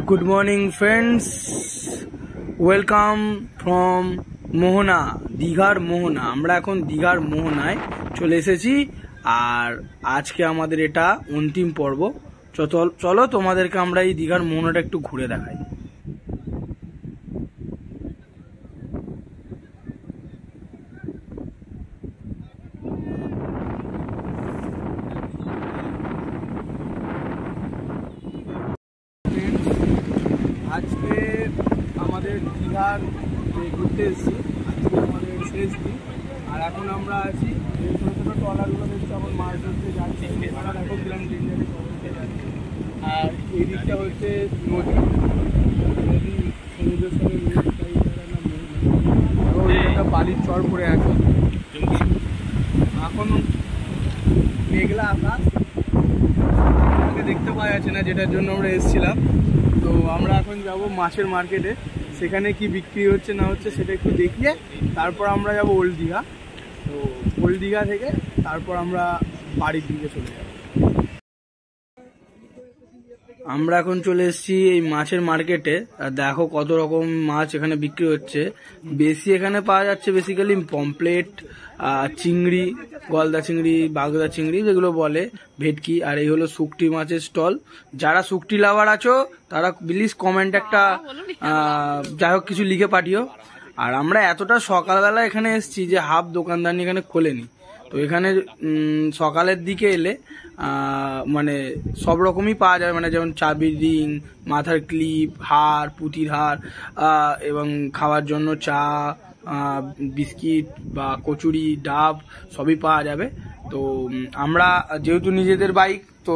Good morning friends, welcome from Mohana, দীঘার মোহনা। আমরা এখন দীঘার মোহনায় চলে এসেছি আর আজকে আমাদের এটা অন্তিম পর্ব। চলো তোমাদেরকে আমরা এই দীঘার মোহনাটা একটু ঘুরে দেখাই। আজকে আমাদের দীঘার ঘুরতে এসেছি, আজকে আমাদের শেষ দিন। আর এখন আমরা আছি ছোটো ছোটো ট্রলারগুলো দেখছি, এখন মাছ ধরতে যাচ্ছি। আমরা এখন দিলাম ডেঞ্জারে চলতে যাচ্ছি। আর এই দিকটা হচ্ছে নদী, সমুদ্রের সঙ্গে একটা বালির চর পড়ে আছে। এখন মেঘলা আকাশ দেখতে পাওয়া যাচ্ছে না, যেটার জন্য আমরা এসেছিলাম। তো আমরা এখন যাব মাছের মার্কেটে, সেখানে কি বিক্রি হচ্ছে না হচ্ছে সেটা একটু দেখিয়ে তারপর আমরা যাব ওল্ড দীঘা। তো ওল্ড দীঘা থেকে তারপর আমরা বাড়ির দিকে চলে যাব। আমরা এখন চলে এসেছি এই মাছের মার্কেটে। আর দেখো কত রকম মাছ এখানে বিক্রি হচ্ছে। বেশি এখানে পাওয়া যাচ্ছে বেসিক্যালি পমপ্লেট, চিংড়ি, গলদা চিংড়ি, বাগদা চিংড়ি যেগুলো বলে, ভেটকি। আর এই হলো শুকটি মাছের স্টল। যারা শুকটি লাভার আছো তারা প্লিজ কমেন্ট একটা যাই হোক কিছু লিখে পাঠিও। আর আমরা এতটা সকালবেলা এখানে এসেছি যে হাফ দোকানদানি এখানে খোলেনি। তো এখানে সকালের দিকে এলে মানে সব রকমই পাওয়া যায়, মানে যেমন চাবির রিং, মাথার ক্লিপ, হার, পুঁতির হার, এবং খাওয়ার জন্য চা, বিস্কিট বা কচুরি, ডাব সবই পাওয়া যাবে। তো আমরা যেহেতু নিজেদের বাইক, তো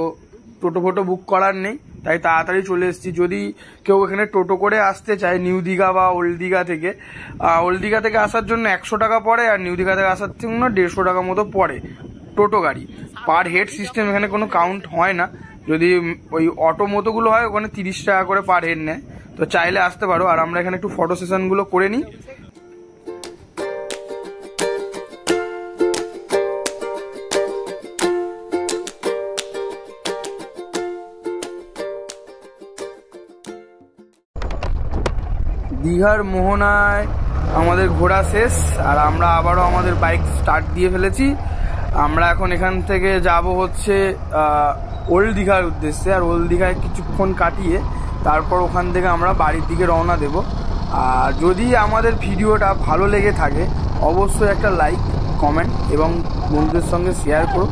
টোটো ফোটো বুক করার নেই, তাই তাড়াতাড়ি চলে এসেছি। যদি কেউ এখানে টোটো করে আসতে চায় নিউ দীঘা বা ওল্ড দীঘা থেকে, ওল্ড দীঘা থেকে আসার জন্য 100 টাকা পড়ে, আর নিউ দীঘা থেকে আসার জন্য 150 টাকা মতো পড়ে টোটো গাড়ি। পার হেড সিস্টেম, এখানে কোনো কাউন্ট হয় না। যদি ওই অটো মতোগুলো হয় ওখানে 30 টাকা করে পার হেড নেয়। তো চাইলে আসতে পারো। আর আমরা এখানে একটু ফটো সেশনগুলো করে নিই। দীঘার মোহনায় আমাদের ঘোরা শেষ, আর আমরা আবারও আমাদের বাইক স্টার্ট দিয়ে ফেলেছি। আমরা এখন এখান থেকে যাব হচ্ছে ওল্ড দীঘার উদ্দেশ্যে। আর ওল্ড দীঘায় কিছুক্ষণ কাটিয়ে তারপর ওখান থেকে আমরা বাড়ির দিকে রওনা দেব। আর যদি আমাদের ভিডিওটা ভালো লেগে থাকে অবশ্যই একটা লাইক, কমেন্ট এবং বন্ধুদের সঙ্গে শেয়ার করো।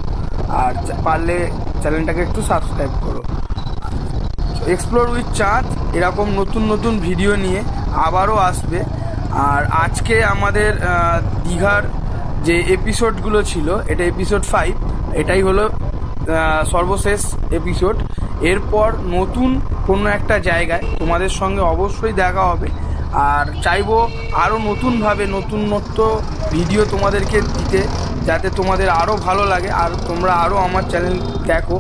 আর পারলে চ্যানেলটাকে একটু সাবস্ক্রাইব করো। এক্সপ্লোর উইথ চাঁদ এরকম নতুন নতুন ভিডিও নিয়ে আবারও আসবে। আর আজকে আমাদের দীঘার যে এপিসোডগুলো ছিল, এটা এপিসোড 5, এটাই হলো সর্বশেষ এপিসোড। এরপর নতুন কোনো একটা জায়গায় তোমাদের সঙ্গে অবশ্যই দেখা হবে। আর চাইবো আরও নতুনভাবে নতুনত্ব ভিডিও তোমাদেরকে দিতে, যাতে তোমাদের আরও ভালো লাগে আর তোমরা আরও আমার চ্যানেল দেখো।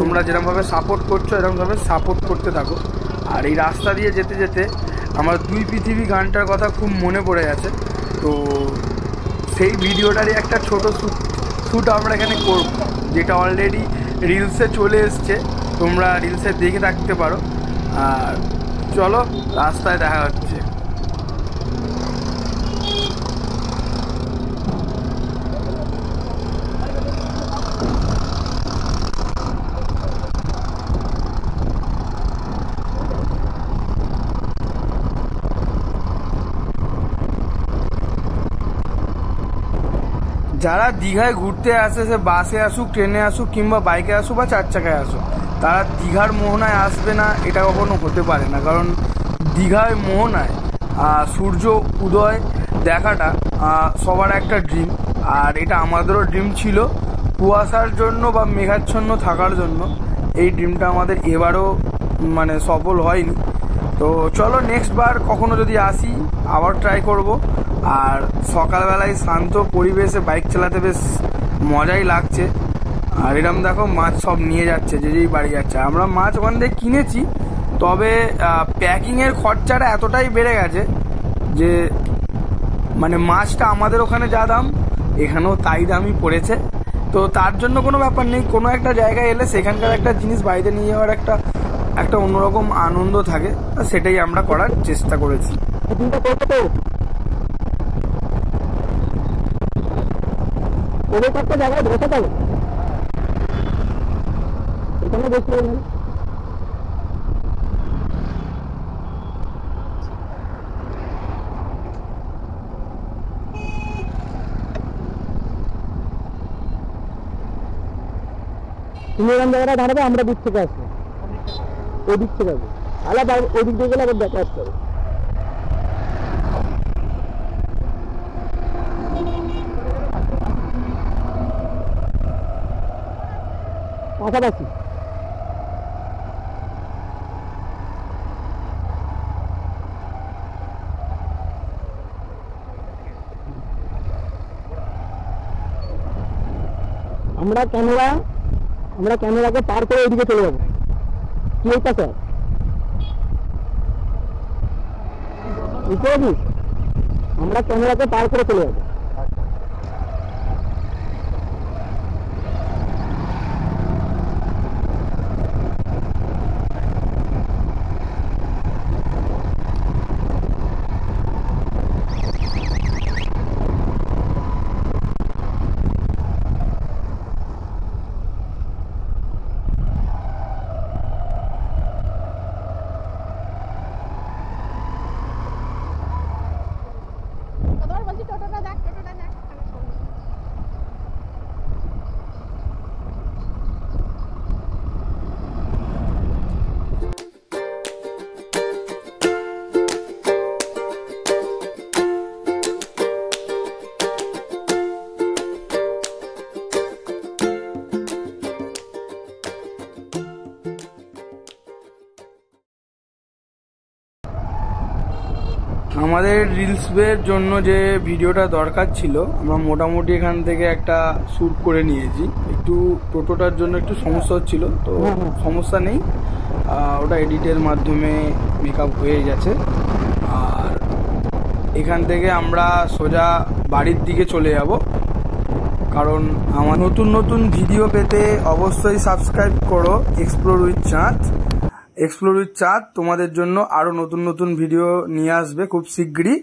তোমরা যেরকমভাবে সাপোর্ট করছো এরকমভাবে সাপোর্ট করতে থাকো। আর এই রাস্তা দিয়ে যেতে যেতে আমার 2 পৃথিবী গানটার কথা খুব মনে পড়ে গেছে। তো সেই ভিডিওটারই একটা ছোট শ্যুট আমরা এখানে করব, যেটা অলরেডি রিলসে চলে এসছে। তোমরা রিলসে দেখে থাকতে পারো। আর চলো রাস্তায় দেখা হচ্ছে। যারা দীঘায় ঘুরতে আসে, সে বাসে আসুক, ট্রেনে আসুক, কিংবা বাইকে আসুক বা 4 চাকায় আসুক, তারা দীঘার মোহনায় আসবে না এটা কখনো হতে পারে না। কারণ দীঘায় মোহনায় সূর্য উদয় দেখাটা সবার একটা ড্রিম। আর এটা আমাদেরও ড্রিম ছিল। কুয়াশার জন্য বা মেঘাচ্ছন্ন থাকার জন্য এই ড্রিমটা আমাদের এবারও মানে সফল হয়নি। তো চলো নেক্সট বার কখনো যদি আসি আবার ট্রাই করব। আর সকালবেলায় শান্ত পরিবেশে বাইক চালাতে বেশ মজাই লাগছে। আর এরকম দেখো মাছ সব নিয়ে যাচ্ছে, যে যেই বাড়ি যাচ্ছে। আমরা মাছ ওখান থেকে কিনেছি, তবে প্যাকিংয়ের খরচাটা এতটাই বেড়ে গেছে যে মানে মাছটা আমাদের ওখানে যা দাম এখানেও তাই দামই পড়েছে। তো তার জন্য কোনো ব্যাপার নেই, কোনো একটা জায়গায় এলে সেখানকার একটা জিনিস বাড়িতে নিয়ে যাওয়ার একটা একটা অন্যরকম আনন্দ থাকে, সেটাই আমরা করার চেষ্টা করেছি। জায়গায় বসে যাবে এখানে বসতে হবে। তুমি এরকম জায়গাটা দাঁড়াবে, আমরা দিক থেকে আসবো, ওই দিক থেকে আসবো, আলাদা ওই দিক দিয়ে গেলে আবার দেখে আসতে হবে। পাশাপাশি আমরা ক্যামেরাকে পার করে ওইদিকে চলে যাবো। কি হইতা স্যার বুঝতে পারছিস? আমরা ক্যামেরাকে পার করে চলে যাবো। আমাদের রিলসের জন্য যে ভিডিওটা দরকার ছিল আমরা মোটামুটি এখান থেকে একটা শ্যুট করে নিয়েছি। একটু টোটোটার জন্য একটু সমস্যা হচ্ছিল, তো সমস্যা নেই, ওটা এডিটের মাধ্যমে মেকআপ হয়ে গেছে। আর এখান থেকে আমরা সোজা বাড়ির দিকে চলে যাব, কারণ আমার নতুন নতুন ভিডিও পেতে অবশ্যই সাবস্ক্রাইব করো এক্সপ্লোর উইথ চাঁদ। এক্সপ্লোর উইথ চাঁদ তোমাদের জন্য আরো নতুন নতুন ভিডিও নিয়ে আসবে খুব শিগগিরই।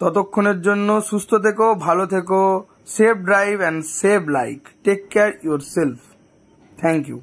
ততক্ষণের জন্য সুস্থ থেকো, ভালো থেকো, safe drive and save life, take care your self. Thank you.